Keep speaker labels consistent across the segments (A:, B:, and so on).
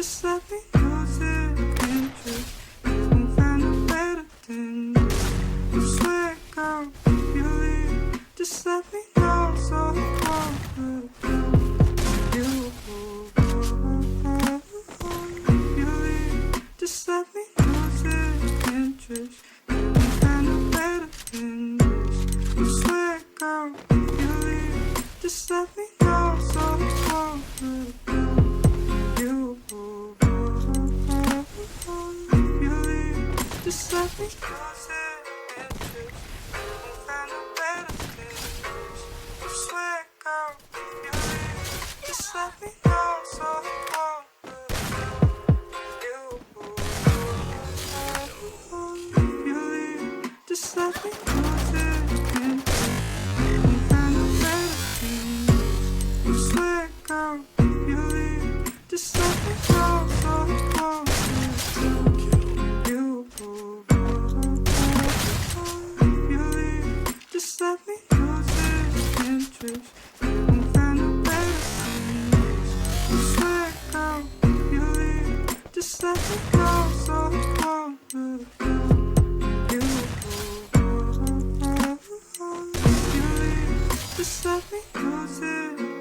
A: Just let me lose interest. You won't find a better than this. You swear, girl, if you leave, just let me know so I won't look down. You leave, just let me lose interest. You won't find a better than this. You swear, girl, if you leave, just let me know so I won't look down. You leave, just let me lose interest. You won't find a better than this. You swear, girl, if you leave, just let me know so I won't look down. You leave, just let me lose interest. You won't find a better than this. You swear, girl, if you leave, just let me know so I won't look down. You leave, just let me lose interest. You won't find a better than this. You swear, girl, if you leave, just let me know so I won't look down. You leave, just let me lose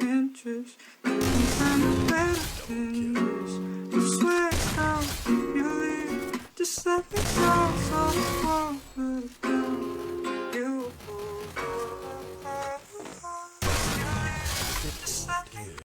A: interest. You won't find a better than this. You swear, girl, if you leave, just let me know so I won't look down.